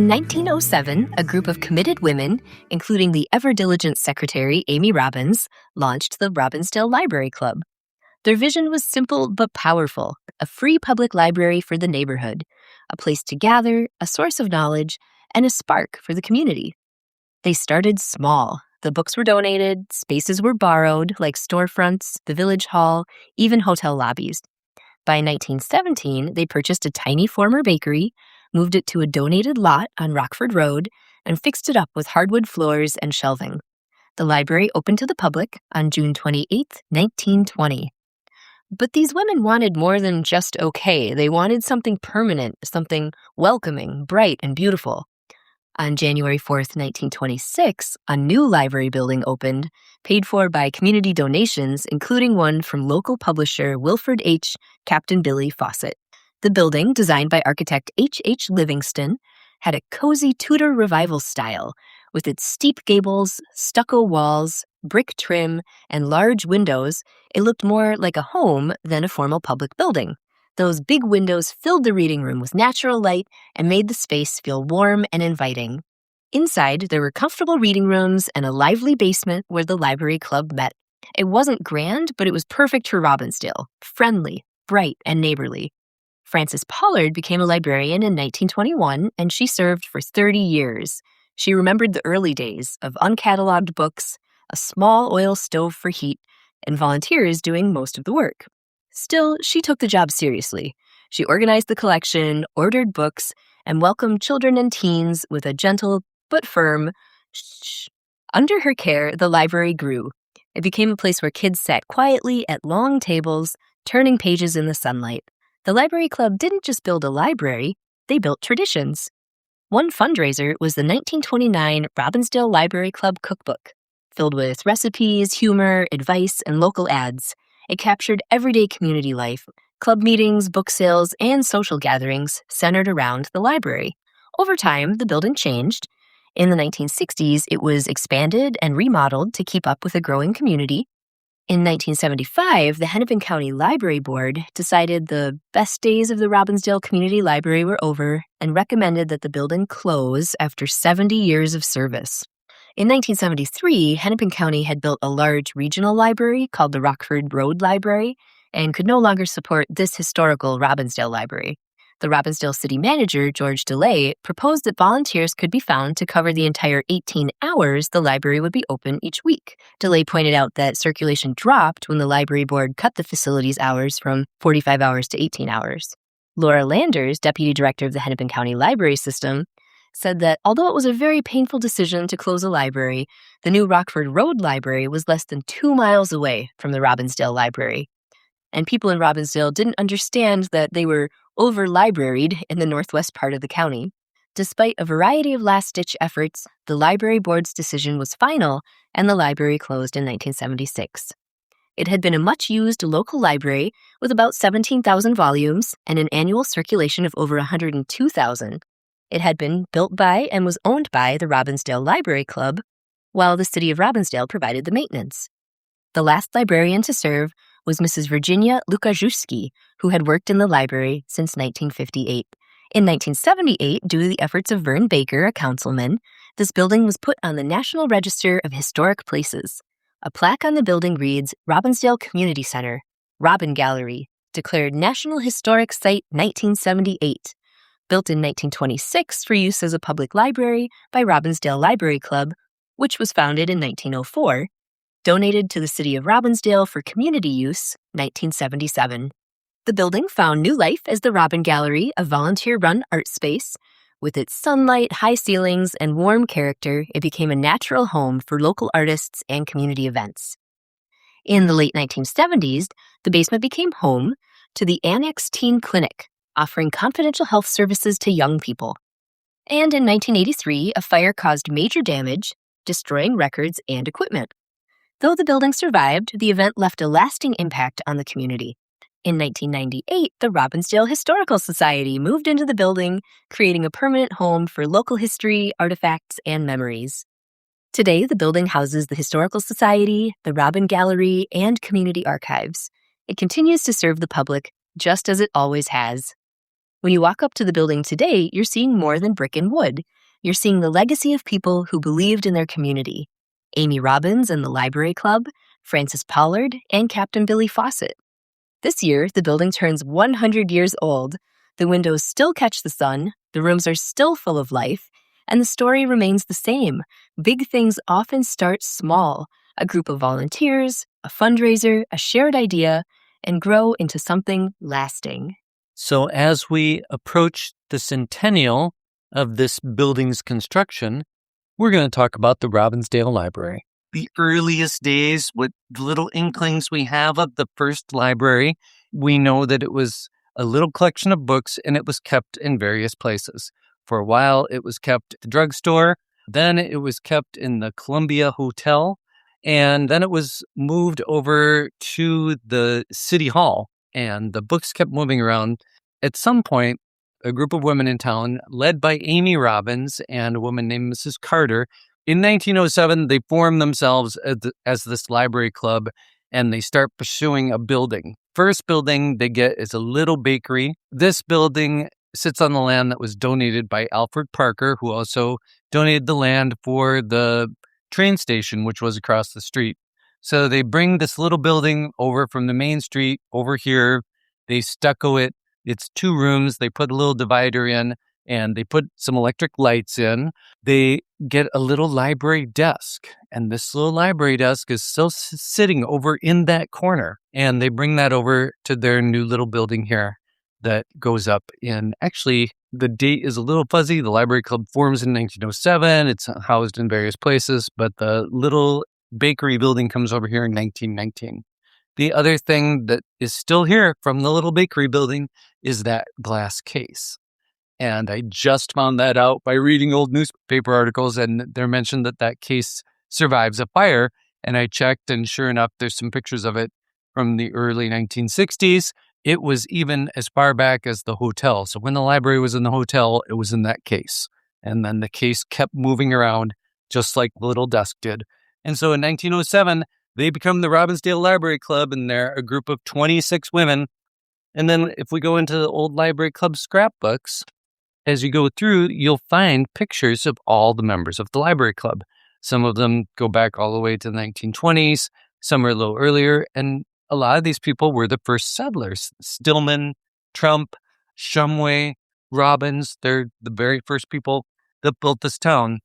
1907, a group of committed women, including the ever-diligent secretary Amy Robbins, launched the Robbinsdale Library Club. Their vision was simple but powerful: a free public library for the neighborhood, a place to gather, a source of knowledge, and a spark for the community. They started small. The books were donated, spaces were borrowed, like storefronts, the village hall, even hotel lobbies. By 1917, they purchased a tiny former bakery, moved it to a donated lot on Rockford Road, and fixed it up with hardwood floors and shelving. The library opened to the public on June 28, 1920. But these women wanted more than just okay. They wanted something permanent, something welcoming, bright, and beautiful. On January 4th, 1926, a new library building opened, paid for by community donations, including one from local publisher Wilford H. Captain Billy Fawcett. The building, designed by architect H. Livingston, had a cozy Tudor revival style, with its steep gables, stucco walls, brick trim, and large windows. It looked more like a home than a formal public building. Those big windows filled the reading room with natural light and made the space feel warm and inviting. Inside, there were comfortable reading rooms and a lively basement where the library club met. It wasn't grand, but it was perfect for Robbinsdale: friendly, bright, and neighborly. Frances Pollard became a librarian in 1921, and she served for 30 years. She remembered the early days of uncatalogued books, a small oil stove for heat, and volunteers doing most of the work. Still, she took the job seriously. She organized the collection, ordered books, and welcomed children and teens with a gentle but firm shh. Under her care, the library grew. It became a place where kids sat quietly at long tables, turning pages in the sunlight. The library club didn't just build a library, they built traditions. One fundraiser was the 1929 Robbinsdale Library Club cookbook, filled with recipes, humor, advice, and local ads. It captured everyday community life, club meetings, book sales, and social gatherings centered around the library. Over time, the building changed. In the 1960s, it was expanded and remodeled to keep up with a growing community. In 1975, the Hennepin County Library Board decided the best days of the Robbinsdale Community Library were over and recommended that the building close after 70 years of service. In 1973, Hennepin County had built a large regional library called the Rockford Road Library and could no longer support this historical Robbinsdale library. The Robbinsdale city manager, George DeLay, proposed that volunteers could be found to cover the entire 18 hours the library would be open each week. DeLay pointed out that circulation dropped when the library board cut the facility's hours from 45 hours to 18 hours. Laura Landers, deputy director of the Hennepin County Library System, said that although it was a very painful decision to close a library, the new Rockford Road Library was less than 2 miles away from the Robbinsdale Library. And people in Robbinsdale didn't understand that they were over-libraried in the northwest part of the county. Despite a variety of last-ditch efforts, the library board's decision was final, and the library closed in 1976. It had been a much-used local library with about 17,000 volumes and an annual circulation of over 102,000. It had been built by and was owned by the Robbinsdale Library Club, while the city of Robbinsdale provided the maintenance. The last librarian to serve was Mrs. Virginia Lukaszewski, who had worked in the library since 1958. In 1978, due to the efforts of Vern Baker, a councilman, this building was put on the National Register of Historic Places. A plaque on the building reads, Robbinsdale Community Center, Robin Gallery, declared National Historic Site 1978. Built in 1926 for use as a public library by Robbinsdale Library Club, which was founded in 1904, donated to the city of Robbinsdale for community use, 1977. The building found new life as the Robin Gallery, a volunteer-run art space. With its sunlight, high ceilings, and warm character, it became a natural home for local artists and community events. In the late 1970s, the basement became home to the Annex Teen Clinic, offering confidential health services to young people. And in 1983, a fire caused major damage, destroying records and equipment. Though the building survived, the event left a lasting impact on the community. In 1998, the Robbinsdale Historical Society moved into the building, creating a permanent home for local history, artifacts, and memories. Today, the building houses the Historical Society, the Robin Gallery, and community archives. It continues to serve the public just as it always has. When you walk up to the building today, you're seeing more than brick and wood. You're seeing the legacy of people who believed in their community. Amy Robbins and the Library Club, Francis Pollard, and Captain Billy Fawcett. This year, the building turns 100 years old. The windows still catch the sun, the rooms are still full of life, and the story remains the same. Big things often start small: a group of volunteers, a fundraiser, a shared idea, and grow into something lasting. So as we approach the centennial of this building's construction, we're going to talk about the Robbinsdale Library. The earliest days, what little inklings we have of the first library, we know that it was a little collection of books and it was kept in various places. For a while, it was kept at the drugstore. Then it was kept in the Columbia Hotel. And then it was moved over to the City Hall. And the books kept moving around. At some point, a group of women in town, led by Amy Robbins and a woman named Mrs. Carter, in 1907, they form themselves as this library club, and they start pursuing a building. First building they get is a little bakery. This building sits on the land that was donated by Alfred Parker, who also donated the land for the train station, which was across the street. So they bring this little building over from the main street over here. They stucco it. It's 2 rooms. They put a little divider in, and they put some electric lights in. They get a little library desk, and this little library desk is still sitting over in that corner. And they bring that over to their new little building here that goes up in, actually, the date is a little fuzzy. The library club forms in 1907. It's housed in various places, but the little bakery building comes over here in 1919. The other thing that is still here from the little bakery building is that glass case. And I just found that out by reading old newspaper articles, and they're mentioned that that case survives a fire. And I checked, and sure enough, there's some pictures of it from the early 1960s. It was even as far back as the hotel. So when the library was in the hotel, it was in that case. And then the case kept moving around just like the little desk did. And so in 1907, they become the Robbinsdale Library Club, and they're a group of 26 women. And then if we go into the old library club scrapbooks, as you go through, you'll find pictures of all the members of the library club. Some of them go back all the way to the 1920s. Some are a little earlier. And a lot of these people were the first settlers. Stillman, Trump, Shumway, Robbins, they're the very first people that built this town.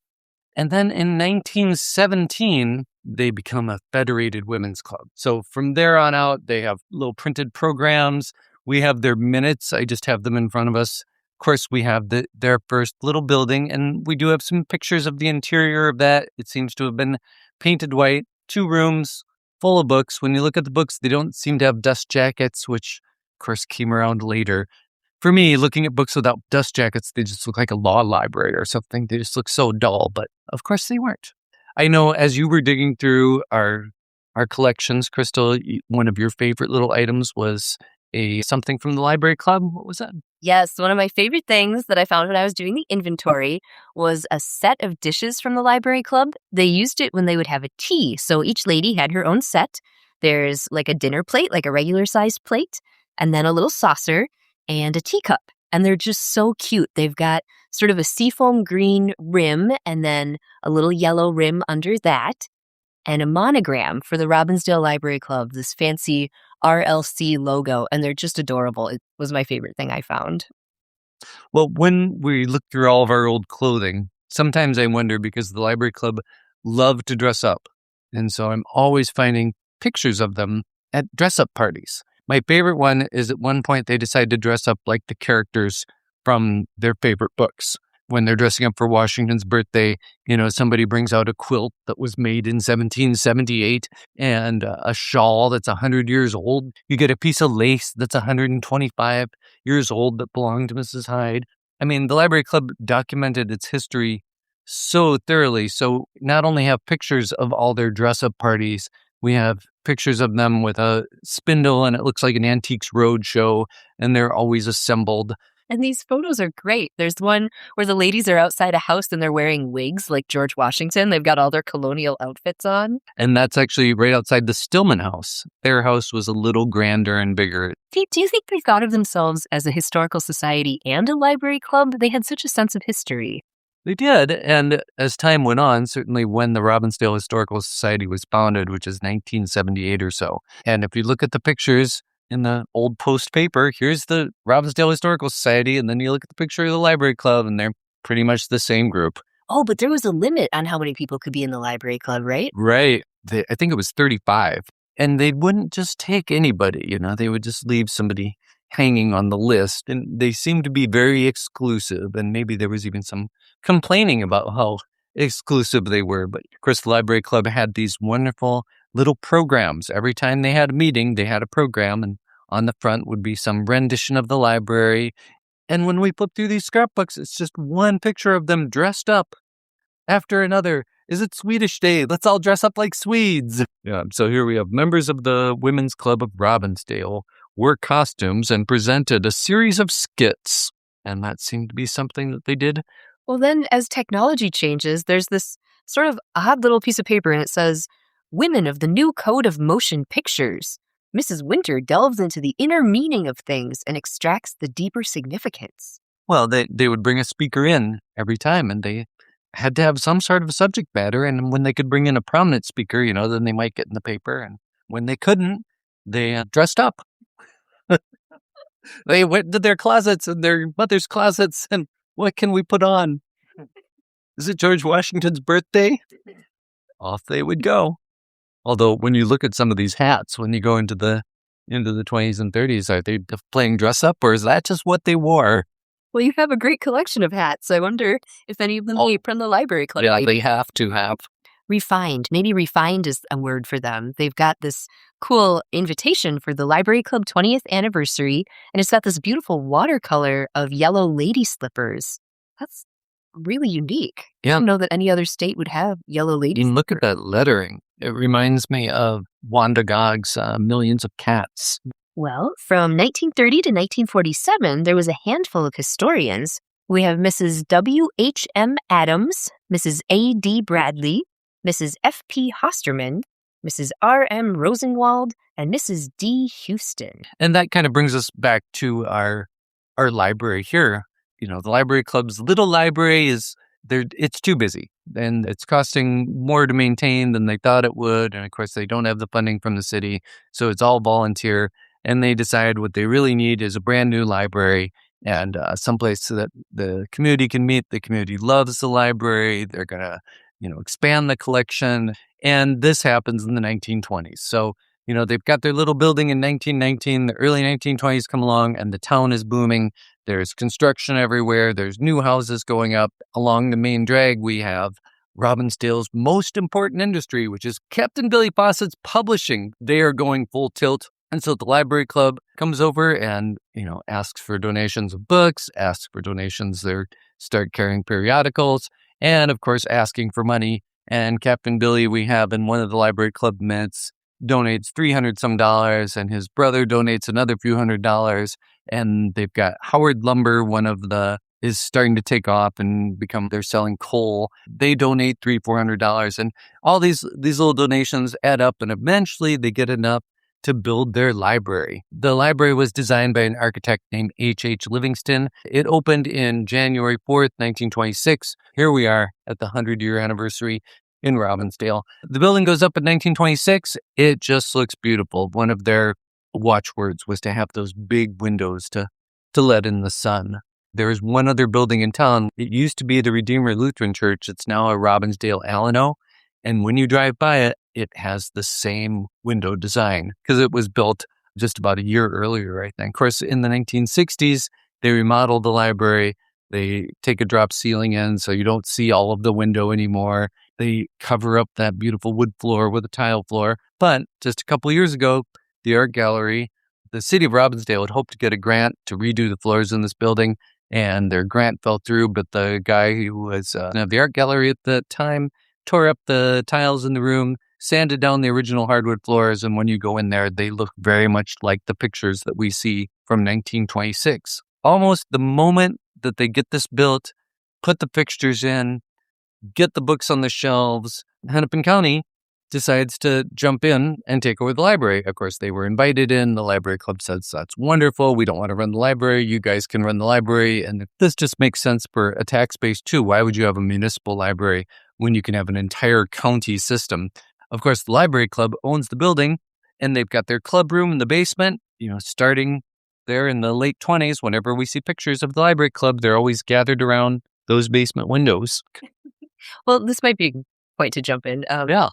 And then in 1917, they become a federated women's club. So from there on out, they have little printed programs. We have their minutes. I just have them in front of us. Of course, we have their first little building, and we do have some pictures of the interior of that. It seems to have been painted white, 2 rooms full of books. When you look at the books, they don't seem to have dust jackets, which, of course, came around later. For me, looking at books without dust jackets, they just look like a law library or something. They just look so dull, but of course they weren't. I know as you were digging through our collections, Crystal, one of your favorite little items was something from the library club. What was that? Yes, one of my favorite things that I found when I was doing the inventory was a set of dishes from the library club. They used it when they would have a tea. So each lady had her own set. There's like a dinner plate, like a regular sized plate, and then a little saucer and a teacup. And they're just so cute. They've got sort of a seafoam green rim and then a little yellow rim under that, and a monogram for the Robbinsdale Library Club, this fancy RLC logo, and they're just adorable. It was my favorite thing I found. Well, when we look through all of our old clothing, sometimes I wonder, because the library club loved to dress up. And so I'm always finding pictures of them at dress-up parties. My favorite one is at one point they decide to dress up like the characters from their favorite books. When they're dressing up for Washington's birthday, somebody brings out a quilt that was made in 1778 and a shawl that's 100 years old. You get a piece of lace that's 125 years old that belonged to Mrs. Hyde. I mean, the Library Club documented its history so thoroughly. So not only have pictures of all their dress-up parties, we have pictures of them with a spindle, and it looks like an Antiques Roadshow, and they're always assembled. And these photos are great. There's one where the ladies are outside a house and they're wearing wigs like George Washington. They've got all their colonial outfits on. And that's actually right outside the Stillman house. Their house was a little grander and bigger. Kate, do you think they thought of themselves as a historical society and a library club? They had such a sense of history. They did. And as time went on, certainly when the Robbinsdale Historical Society was founded, which is 1978 or so. And if you look at the pictures in the old Post paper, here's the Robbinsdale Historical Society. And then you look at the picture of the library club, and they're pretty much the same group. Oh, but there was a limit on how many people could be in the library club, right? Right. I think it was 35. And they wouldn't just take anybody, they would just leave somebody hanging on the list. And they seemed to be very exclusive. And maybe there was even some complaining about how exclusive they were. But of course, the library club had these wonderful little programs. Every time they had a meeting, they had a program. And on the front would be some rendition of the library. And when we flip through these scrapbooks, it's just one picture of them dressed up after another. Is it Swedish Day? Let's all dress up like Swedes. Yeah, so here we have members of the Women's Club of Robbinsdale wore costumes and presented a series of skits. And that seemed to be something that they did. Well, then as technology changes, there's this sort of odd little piece of paper and it says, Women of the New Code of Motion Pictures. Mrs. Winter delves into the inner meaning of things and extracts the deeper significance. Well, they would bring a speaker in every time, and they had to have some sort of subject matter. And when they could bring in a prominent speaker, then they might get in the paper. And when they couldn't, they dressed up. They went to their closets and their mother's closets. And what can we put on? Is it George Washington's birthday? Off they would go. Although when you look at some of these hats, when you go into the 20s and 30s, are they playing dress up, or is that just what they wore? Well, you have a great collection of hats. I wonder if any of them came from the library club. Yeah, they have to have. Refined. Maybe refined is a word for them. They've got this cool invitation for the library club 20th anniversary, and it's got this beautiful watercolor of yellow lady slippers. That's really unique. Yeah. I don't know that any other state would have yellow lady slippers. Look at that lettering. It reminds me of Wanda Gogg's Millions of Cats. Well, from 1930 to 1947, there was a handful of historians. We have Mrs. W.H.M. Adams, Mrs. A.D. Bradley, Mrs. F.P. Hosterman, Mrs. R.M. Rosenwald, and Mrs. D. Houston. And that kind of brings us back to our library here. The library club's little library it's too busy, and it's costing more to maintain than they thought it would. And of course, they don't have the funding from the city, so it's all volunteer. And they decide what they really need is a brand new library and someplace so that the community can meet. The community loves the library. They're going to, expand the collection. And this happens in the 1920s. So, they've got their little building in 1919. The early 1920s come along and the town is booming. There's construction everywhere. There's new houses going up. Along the main drag, we have Robbinsdale's most important industry, which is Captain Billy Fawcett's publishing. They are going full tilt. And so the library club comes over and, asks for donations of books, asks for donations. They start carrying periodicals, and of course, asking for money. And Captain Billy, we have in one of the library club minutes, donates $300 some, and his brother donates another few $100. And they've got Howard Lumber, is starting to take off and they're selling coal. They donate $300-400, and all these little donations add up, and eventually they get enough to build their library. The library was designed by an architect named H.H. Livingston. It opened in January 4th, 1926. Here we are at the 100-year anniversary in Robbinsdale. The building goes up in 1926. It just looks beautiful. One of their watchwords was to have those big windows to let in the sun. There is one other building in town. It used to be the Redeemer Lutheran Church. It's now a Robbinsdale Alano. And when you drive by it, it has the same window design because it was built just about a year earlier, I think. Of course, in the 1960s, they remodeled the library. They take a drop ceiling in so you don't see all of the window anymore. They cover up that beautiful wood floor with a tile floor. But just a couple years ago, the art gallery, the city of Robbinsdale had hoped to get a grant to redo the floors in this building, and their grant fell through. But the guy who was the art gallery at the time tore up the tiles in the room, sanded down the original hardwood floors, and when you go in there, they look very much like the pictures that we see from 1926. almost the moment that they get this built, put the fixtures in, get the books on the shelves, Hennepin County decides to jump in and take over the library. Of course, they were invited in. The library club says, that's wonderful. We don't want to run the library. You guys can run the library. And this just makes sense for a tax base too. Why would you have a municipal library when you can have an entire county system? Of course, the library club owns the building and they've got their club room in the basement, starting there in the late 20s. Whenever we see pictures of the library club, they're always gathered around those basement windows. Well, this might be a point to jump in. Yeah.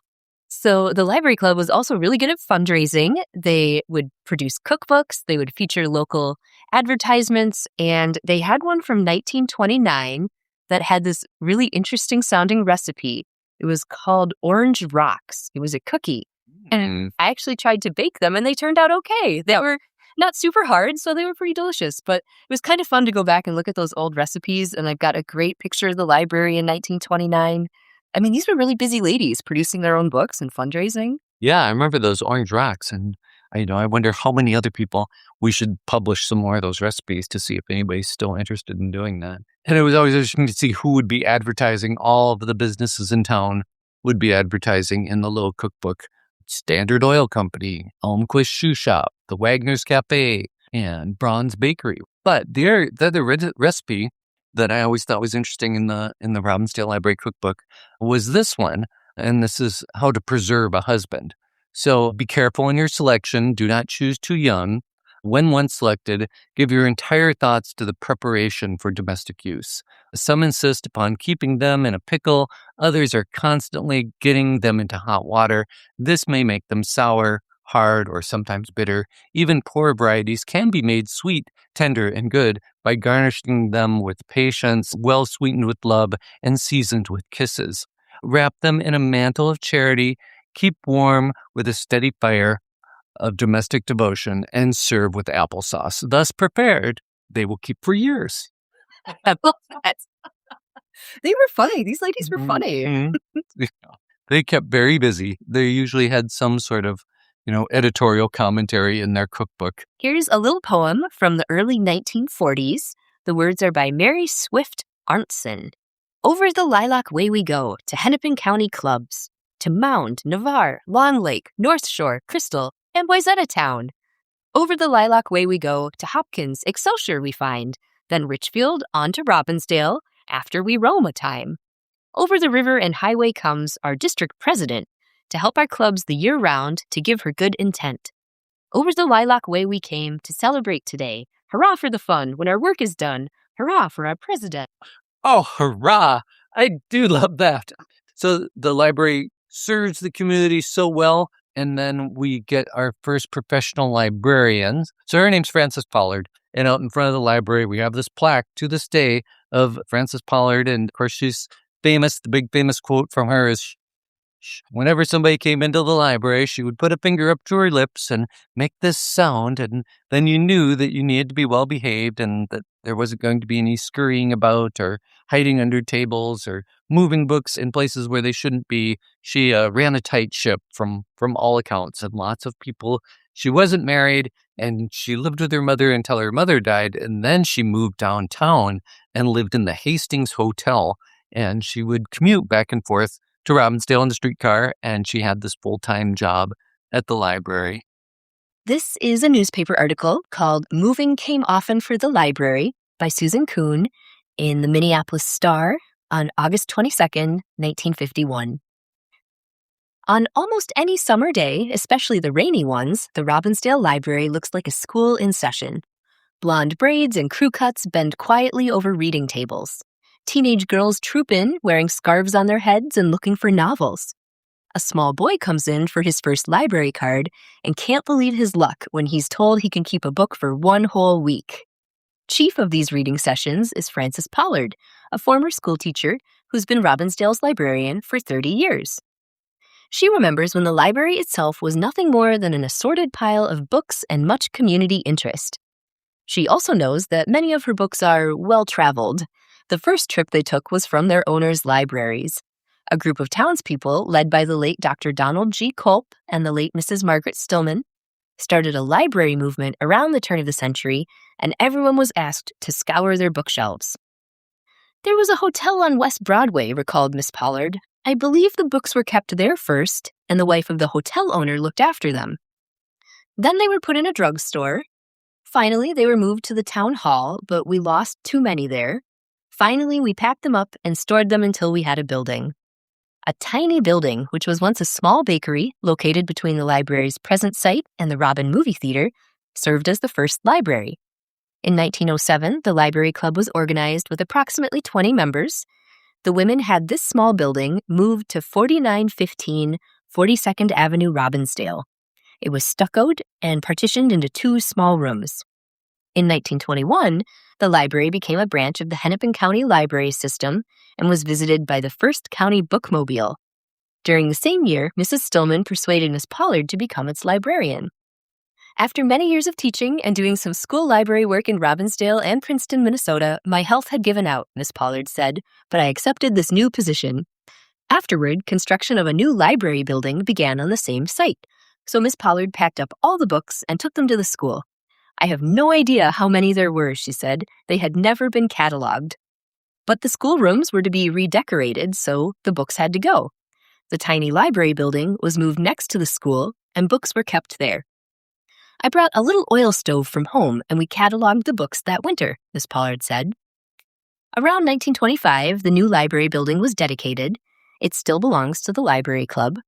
So the library club was also really good at fundraising. They would produce cookbooks, they would feature local advertisements, and they had one from 1929 that had this really interesting sounding recipe. It was called Orange Rocks. It was a cookie. And I actually tried to bake them and they turned out okay. They were not super hard, so they were pretty delicious. But it was kind of fun to go back and look at those old recipes. And I've got a great picture of the library in 1929. I mean, these were really busy ladies producing their own books and fundraising. Yeah, I remember those Orange Rocks. And I wonder how many other people we should publish some more of those recipes to see if anybody's still interested in doing that. And it was always interesting to see who would be advertising. All of the businesses in town would be advertising in the little cookbook. Standard Oil Company, Elmquist Shoe Shop, the Wagner's Cafe, and Braun's Bakery. But the other recipe that I always thought was interesting in the Robbinsdale Library Cookbook was this one, and this is how to preserve a husband. So be careful in your selection. Do not choose too young. When once selected, give your entire thoughts to the preparation for domestic use. Some insist upon keeping them in a pickle. Others are constantly getting them into hot water. This may make them sour, hard, or sometimes bitter. Even poor varieties can be made sweet, tender, and good by garnishing them with patience, well sweetened with love, and seasoned with kisses. Wrap them in a mantle of charity. Keep warm with a steady fire of domestic devotion, and serve with applesauce. Thus prepared, they will keep for years. They were funny. These ladies were funny. Mm-hmm. They kept very busy. They usually had some sort of, editorial commentary in their cookbook. Here's a little poem from the early 1940s. The words are by Mary Swift Arntzen. Over the lilac way we go to Hennepin County clubs, to Mound, Navarre, Long Lake, North Shore, Crystal, and Wayzata Town. Over the lilac way we go to Hopkins, Excelsior we find, then Richfield on to Robbinsdale after we roam a time. Over the river and highway comes our district president to help our clubs the year round to give her good intent. Over the lilac way we came to celebrate today. Hurrah for the fun when our work is done. Hurrah for our president. Oh, hurrah! I do love that. So the library serves the community so well. And then we get our first professional librarians. So her name's Frances Pollard. And out in front of the library, we have this plaque to this day of Frances Pollard. And of course, she's famous. The big famous quote from her is, whenever somebody came into the library, she would put a finger up to her lips and make this sound. And then you knew that you needed to be well behaved and that there wasn't going to be any scurrying about or hiding under tables or moving books in places where they shouldn't be. She ran a tight ship from all accounts, and lots of people. She wasn't married, and she lived with her mother until her mother died, and then she moved downtown and lived in the Hastings Hotel, and she would commute back and forth to Robbinsdale in the streetcar, and she had this full-time job at the library. This is a newspaper article called Moving Came Often for the Library by Susan Kuhn in the Minneapolis Star on August 22nd, 1951. On almost any summer day, especially the rainy ones, the Robbinsdale Library looks like a school in session. Blonde braids and crew cuts bend quietly over reading tables. Teenage girls troop in, wearing scarves on their heads and looking for novels. A small boy comes in for his first library card and can't believe his luck when he's told he can keep a book for one whole week. Chief of these reading sessions is Frances Pollard, a former schoolteacher who's been Robbinsdale's librarian for 30 years. She remembers when the library itself was nothing more than an assorted pile of books and much community interest. She also knows that many of her books are well-traveled. The first trip they took was from their owners' libraries. A group of townspeople, led by the late Dr. Donald G. Culp and the late Mrs. Margaret Stillman, started a library movement around the turn of the century, and everyone was asked to scour their bookshelves. "There was a hotel on West Broadway," recalled Miss Pollard. "I believe the books were kept there first, and the wife of the hotel owner looked after them. Then they were put in a drugstore. Finally, they were moved to the town hall, but we lost too many there. Finally, we packed them up and stored them until we had a building." A tiny building, which was once a small bakery located between the library's present site and the Robin movie theater, served as the first library. In 1907, the Library Club was organized with approximately 20 members. The women had this small building moved to 4915 42nd Avenue, Robbinsdale. It was stuccoed and partitioned into 2 small rooms. In 1921, the library became a branch of the Hennepin County Library System and was visited by the first county bookmobile. During the same year, Mrs. Stillman persuaded Miss Pollard to become its librarian. "After many years of teaching and doing some school library work in Robbinsdale and Princeton, Minnesota, my health had given out," Miss Pollard said, "but I accepted this new position." Afterward, construction of a new library building began on the same site, so Miss Pollard packed up all the books and took them to the school. "I have no idea how many there were," she said. "They had never been cataloged." But the schoolrooms were to be redecorated, so the books had to go. The tiny library building was moved next to the school, and books were kept there. "I brought a little oil stove from home, and we cataloged the books that winter," Miss Pollard said. Around 1925, the new library building was dedicated. It still belongs to the Library Club.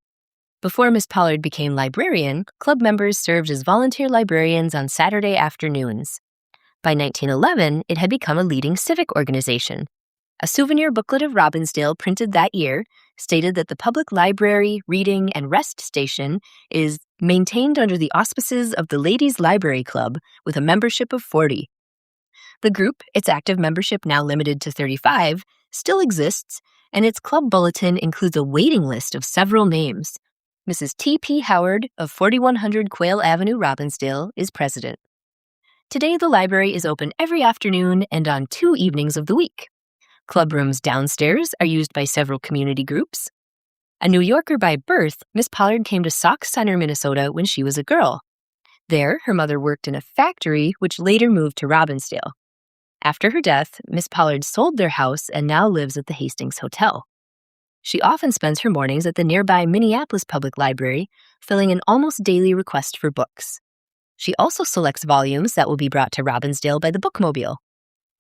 Before Miss Pollard became librarian, club members served as volunteer librarians on Saturday afternoons. By 1911, it had become a leading civic organization. A souvenir booklet of Robbinsdale printed that year stated that the public library, reading, and rest station is maintained under the auspices of the Ladies' Library Club with a membership of 40. The group, its active membership now limited to 35, still exists, and its club bulletin includes a waiting list of several names. Mrs. T.P. Howard of 4100 Quail Avenue, Robbinsdale, is president. Today, the library is open every afternoon and on 2 evenings of the week. Club rooms downstairs are used by several community groups. A New Yorker by birth, Miss Pollard came to Sauk Center, Minnesota when she was a girl. There, her mother worked in a factory which later moved to Robbinsdale. After her death, Miss Pollard sold their house and now lives at the Hastings Hotel. She often spends her mornings at the nearby Minneapolis Public Library, filling an almost daily request for books. She also selects volumes that will be brought to Robbinsdale by the bookmobile.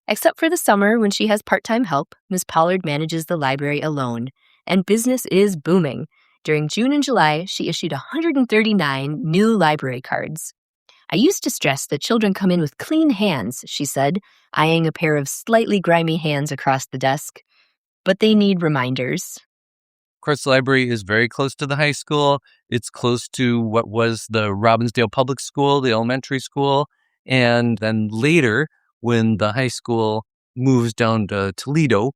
Except for the summer when she has part-time help, Miss Pollard manages the library alone, and business is booming. During June and July, she issued 139 new library cards. "I used to stress that children come in with clean hands," she said, eyeing a pair of slightly grimy hands across the desk. "But they need reminders." Of course, the library is very close to the high school. It's close to what was the Robbinsdale Public School, the elementary school. And then later, when the high school moves down to Toledo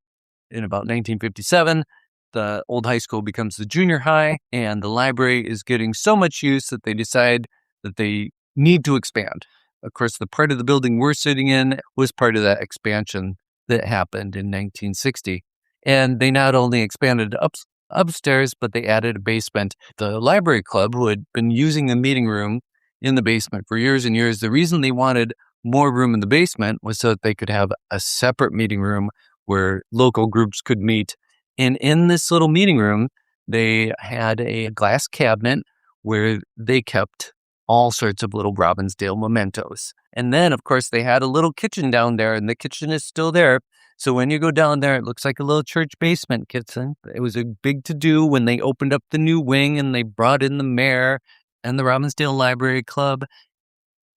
in about 1957, the old high school becomes the junior high, and the library is getting so much use that they decide that they need to expand. Of course, the part of the building we're sitting in was part of that expansion that happened in 1960. And they not only expanded upstairs, but they added a basement. The library club, who had been using the meeting room in the basement for years and years, the reason they wanted more room in the basement was so that they could have a separate meeting room where local groups could meet. And in this little meeting room, they had a glass cabinet where they kept all sorts of little Robbinsdale mementos. And then, of course, they had a little kitchen down there, and the kitchen is still there. So when you go down there, it looks like a little church basement kitchen. It was a big to-do when they opened up the new wing and they brought in the mayor and the Robbinsdale Library Club.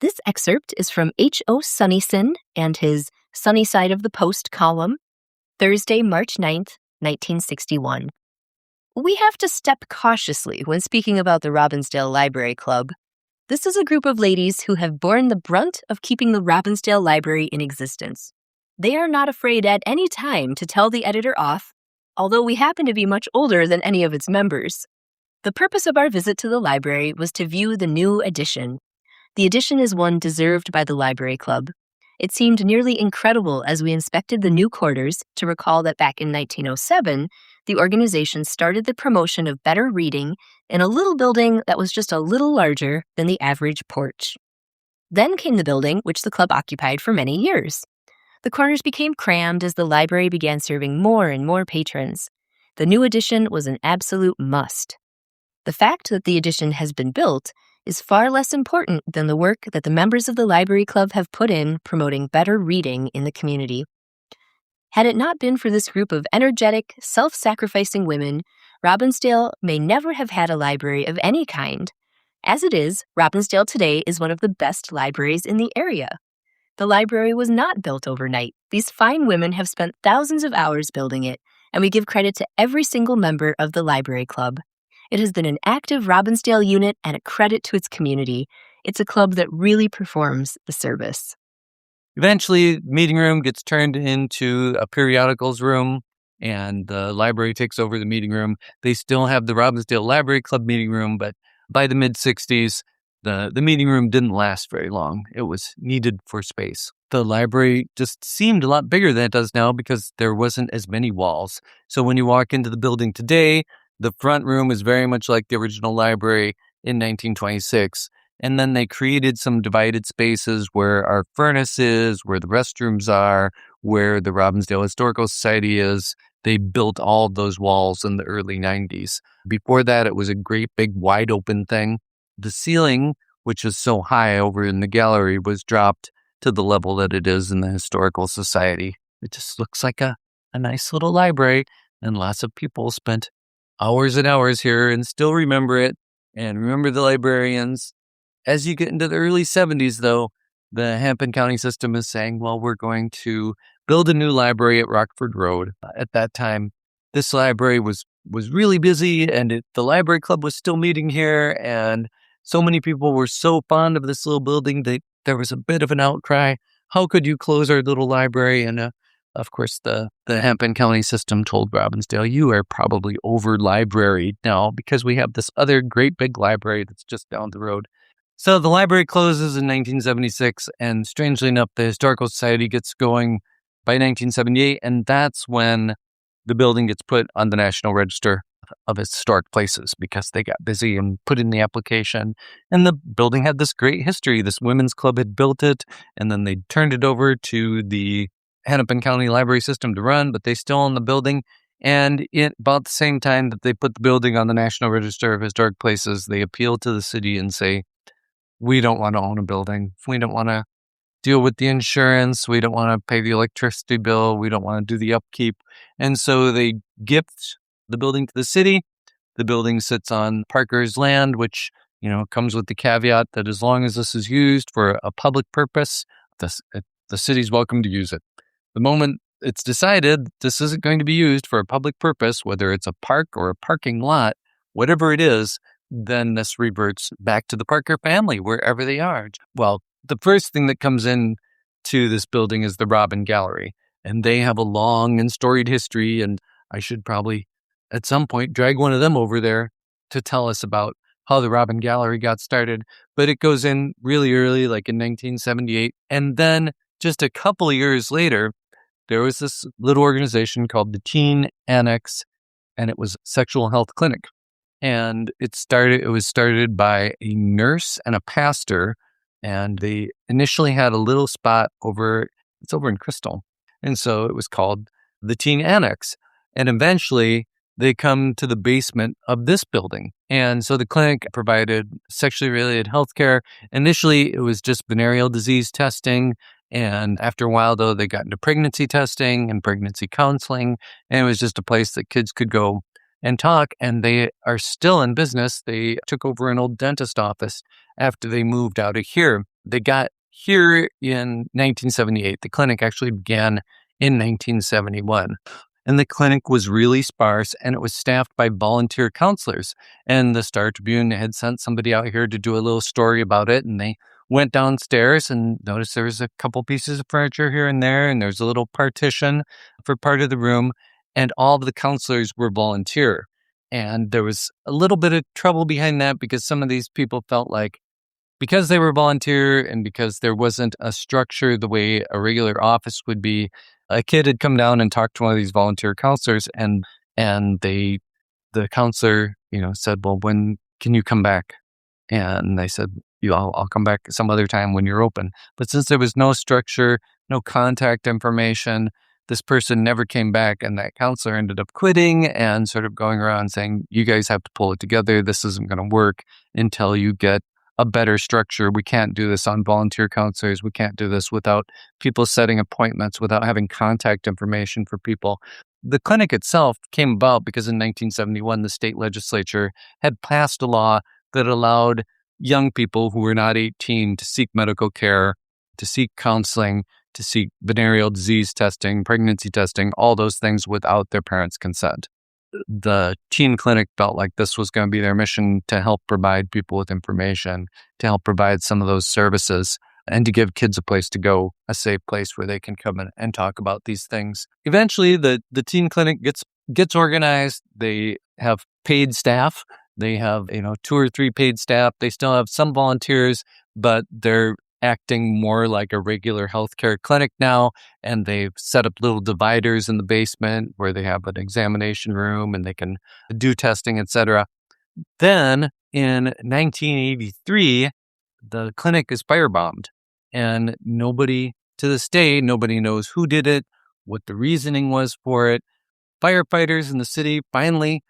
This excerpt is from H.O. Sunnison and his Sunny Side of the Post column, Thursday, March 9th, 1961. We have to step cautiously when speaking about the Robbinsdale Library Club. This is a group of ladies who have borne the brunt of keeping the Robbinsdale Library in existence. They are not afraid at any time to tell the editor off, although we happen to be much older than any of its members. The purpose of our visit to the library was to view the new edition. The edition is one deserved by the Library Club. It seemed nearly incredible as we inspected the new quarters to recall that back in 1907, the organization started the promotion of better reading in a little building that was just a little larger than the average porch. Then came the building which the club occupied for many years. The corners became crammed as the library began serving more and more patrons. The new addition was an absolute must. The fact that the addition has been built is far less important than the work that the members of the library club have put in promoting better reading in the community. Had it not been for this group of energetic, self-sacrificing women, Robbinsdale may never have had a library of any kind. As it is, Robbinsdale today is one of the best libraries in the area. The library was not built overnight. These fine women have spent thousands of hours building it, and we give credit to every single member of the library club. It has been an active Robbinsdale unit and a credit to its community. It's a club that really performs the service. Eventually, the meeting room gets turned into a periodicals room, and the library takes over the meeting room. They still have the Robbinsdale Library Club meeting room, but by the mid-60s, the meeting room didn't last very long. It was needed for space. The library just seemed a lot bigger than it does now because there wasn't as many walls. So when you walk into the building today, the front room is very much like the original library in 1926. And then they created some divided spaces where our furnace is, where the restrooms are, where the Robbinsdale Historical Society is. They built all of those walls in the early 90s. Before that, it was a great big wide open thing. The ceiling, which is so high over in the gallery, was dropped to the level that it is in the Historical Society. It just looks like a nice little library, and lots of people spent hours and hours here and still remember it and remember the librarians. As you get into the early 70s, though, the Hennepin County system is saying, well, we're going to build a new library at Rockford Road. At that time, this library was really busy, and the library club was still meeting here, and so many people were so fond of this little building that there was a bit of an outcry. How could you close our little library? And of course, the Hennepin County system told Robbinsdale, you are probably over-libraried now because we have this other great big library that's just down the road. So the library closes in 1976, and strangely enough, the Historical Society gets going by 1978, and that's when the building gets put on the National Register of Historic Places because they got busy and put in the application. And the building had this great history. This women's club had built it, and then they turned it over to the Hennepin County Library System to run, but they still own the building. And at about the same time that they put the building on the National Register of Historic Places, they appeal to the city and say, we don't want to own a building. We don't want to deal with the insurance. We don't want to pay the electricity bill. We don't want to do the upkeep. And so they gift the building to the city. The building sits on Parker's land, which, comes with the caveat that as long as this is used for a public purpose, the city's welcome to use it. The moment it's decided this isn't going to be used for a public purpose, whether it's a park or a parking lot, whatever it is, then this reverts back to the Parker family, wherever they are. Well, the first thing that comes in to this building is the Robin Gallery, and they have a long and storied history, and I should probably at some point drag one of them over there to tell us about how the Robin Gallery got started. But it goes in really early, like in 1978, and then just a couple of years later, there was this little organization called the Teen Annex, and it was a sexual health clinic. And it was started by a nurse and a pastor, and they initially had a little spot over in Crystal. And so it was called the Teen Annex. And eventually they come to the basement of this building. And so the clinic provided sexually related healthcare. Initially, it was just venereal disease testing. And after a while, though, they got into pregnancy testing and pregnancy counseling. And it was just a place that kids could go and talk, and they are still in business. They took over an old dentist office after they moved out of here. They got here in 1978. The clinic actually began in 1971. And the clinic was really sparse, and it was staffed by volunteer counselors. And the Star Tribune had sent somebody out here to do a little story about it, and they went downstairs and noticed there was a couple pieces of furniture here and there, and there's a little partition for part of the room. And all of the counselors were volunteer. And there was a little bit of trouble behind that because some of these people felt like because they were volunteer and because there wasn't a structure the way a regular office would be, a kid had come down and talked to one of these volunteer counselors, and the counselor, said, "Well, when can you come back?" And they said, I'll come back some other time when you're open." But since there was no structure, no contact information, this person never came back. And that counselor ended up quitting and sort of going around saying, "You guys have to pull it together. This isn't going to work until you get a better structure. We can't do this on volunteer counselors. We can't do this without people setting appointments, without having contact information for people." The clinic itself came about because in 1971, the state legislature had passed a law that allowed young people who were not 18 to seek medical care, to seek counseling, to seek venereal disease testing, pregnancy testing, all those things without their parents' consent. The teen clinic felt like this was going to be their mission to help provide people with information, to help provide some of those services, and to give kids a place to go, a safe place where they can come in and talk about these things. Eventually, the teen clinic gets organized. They have paid staff. They have 2 or 3 paid staff. They still have some volunteers, but they're acting more like a regular healthcare clinic now. And they've set up little dividers in the basement where they have an examination room and they can do testing, etc. Then in 1983, the clinic is firebombed, and nobody to this day, nobody knows who did it, what the reasoning was for it. Firefighters in the city finally,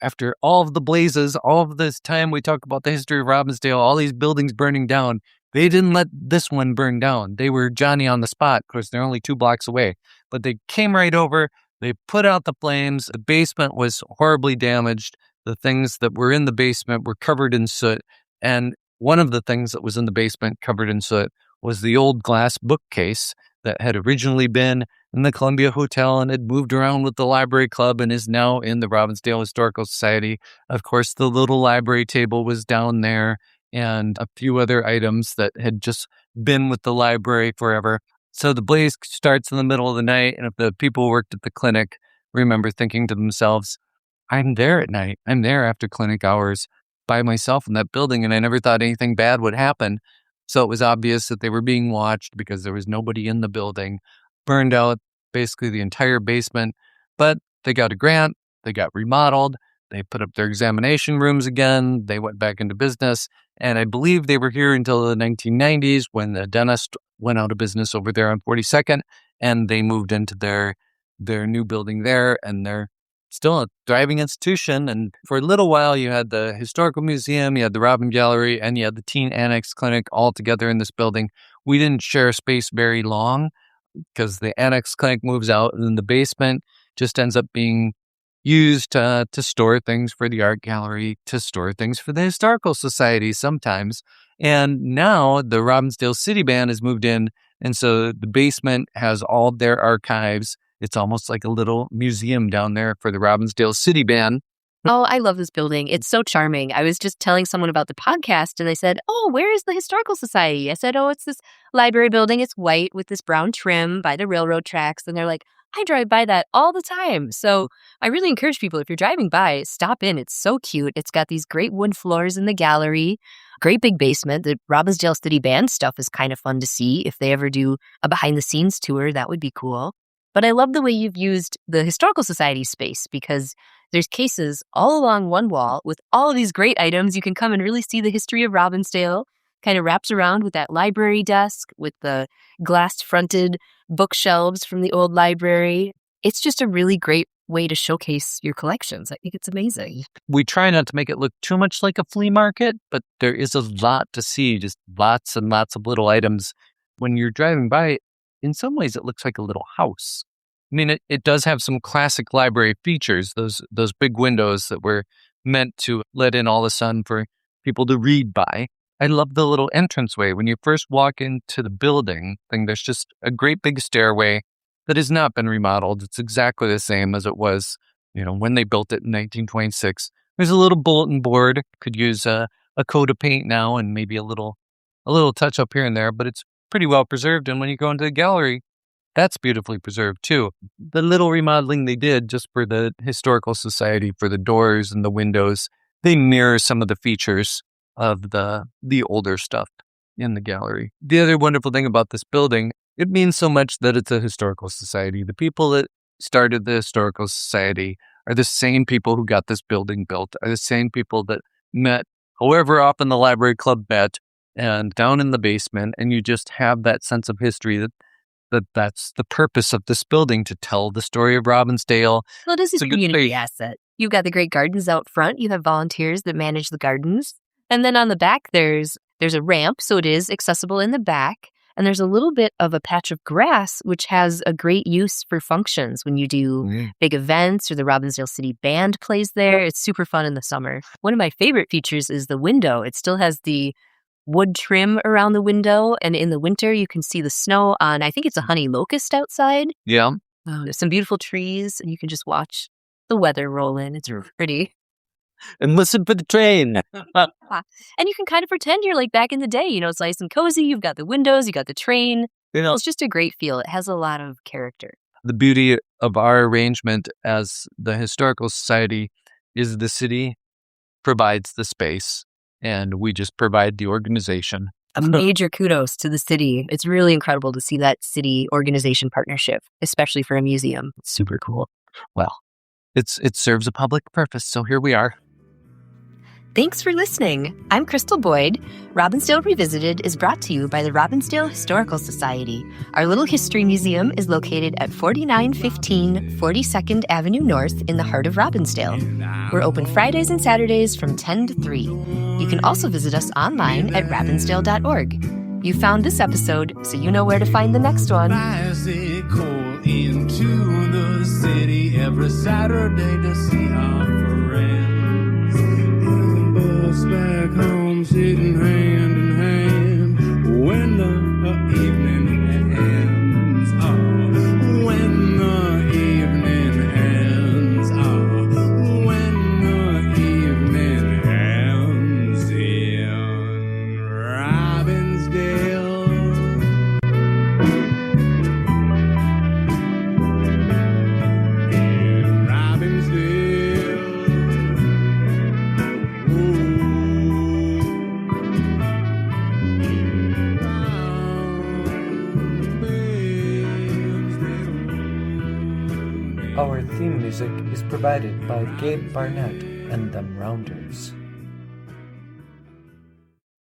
after all of the blazes, all of this time we talk about the history of Robbinsdale, all these buildings burning down, they didn't let this one burn down. They were Johnny on the spot. Of course, they're only 2 blocks away, but they came right over. They put out the flames. The basement was horribly damaged. The things that were in the basement were covered in soot. And one of the things that was in the basement covered in soot was the old glass bookcase that had originally been in the Columbia Hotel and had moved around with the library club and is now in the Robbinsdale Historical Society. Of course, the little library table was down there and a few other items that had just been with the library forever. So the blaze starts in the middle of the night, and if the people who worked at the clinic remember thinking to themselves, "I'm there at night. I'm there after clinic hours by myself in that building, and I never thought anything bad would happen." So it was obvious that they were being watched because there was nobody in the building. Burned out basically the entire basement, but they got a grant, they got remodeled, they put up their examination rooms again, they went back into business, and I believe they were here until the 1990s when the dentist went out of business over there on 42nd, and they moved into their new building there, and they're still a thriving institution. And for a little while, you had the Historical Museum, you had the Robin Gallery, and you had the Teen Annex Clinic all together in this building. We didn't share space very long because the Annex Clinic moves out, and then the basement just ends up being used to store things for the art gallery, to store things for the Historical Society sometimes. And now the Robbinsdale City Band has moved in, and so the basement has all of their archives. It's almost like a little museum down there for the Robbinsdale City Band. Oh, I love this building. It's so charming. I was just telling someone about the podcast and they said, "Oh, where is the Historical Society?" I said, "Oh, it's this library building. It's white with this brown trim by the railroad tracks." And they're like, "I drive by that all the time." So I really encourage people, if you're driving by, stop in. It's so cute. It's got these great wood floors in the gallery, great big basement. The Robbinsdale City Band stuff is kind of fun to see. If they ever do a behind the scenes tour, that would be cool. But I love the way you've used the Historical Society space because there's cases all along one wall with all of these great items. You can come and really see the history of Robbinsdale. Kind of wraps around with that library desk with the glass-fronted bookshelves from the old library. It's just a really great way to showcase your collections. I think it's amazing. We try not to make it look too much like a flea market, but there is a lot to see, just lots and lots of little items. When you're driving by, in some ways, it looks like a little house. I mean, it does have some classic library features, those big windows that were meant to let in all the sun for people to read by. I love the little entranceway. When you first walk into the building, there's just a great big stairway that has not been remodeled. It's exactly the same as it was, when they built it in 1926. There's a little bulletin board. Could use a coat of paint now and maybe a little touch up here and there, but it's pretty well preserved. And when you go into the gallery, that's beautifully preserved too. The little remodeling they did just for the Historical Society, for the doors and the windows, they mirror some of the features of the older stuff in the gallery. The other wonderful thing about this building, it means so much that it's a historical society. The people that started the historical society are the same people who got this building built, are the same people that met however often the library club met and down in the basement. And you just have that sense of history that's the purpose of this building, to tell the story of Robbinsdale. Well, it is It's a a good community space. asset. You've got the great gardens out front. You have volunteers that manage the gardens. And then on the back, there's a ramp, so it is accessible in the back. And there's a little bit of a patch of grass, which has a great use for functions when you do big events or the Robbinsdale City Band plays there. It's super fun in the summer. One of my favorite features is the window. It still has the wood trim around the window. And in the winter, you can see the snow on, I think it's a honey locust outside. Yeah. There's some beautiful trees, and you can just watch the weather roll in. It's pretty. And listen for the train. And you can kind of pretend you're like back in the day. It's nice and cozy. You've got the windows, you got the train. It's just a great feel. It has a lot of character. The beauty of our arrangement as the Historical Society is the city provides the space, and we just provide the organization. A major kudos to the city. It's really incredible to see that city organization partnership, especially for a museum. It's super cool. Well, it serves a public purpose, so here we are. Thanks for listening. I'm Crystal Boyd. Robbinsdale Revisited is brought to you by the Robbinsdale Historical Society. Our little history museum is located at 4915 42nd Avenue North in the heart of Robbinsdale. We're open Fridays and Saturdays from 10 to 3. You can also visit us online at robbinsdale.org. You found this episode, so you know where to find the next one. Bicycle into the city every Saturday to see our friends. In the bus back home, sitting hand in hand when the evening ends. Oh, when the evening ends. Oh, when the evening ends in Robbinsdale. Our theme music is provided by Gabe Barnett and Them Rounders.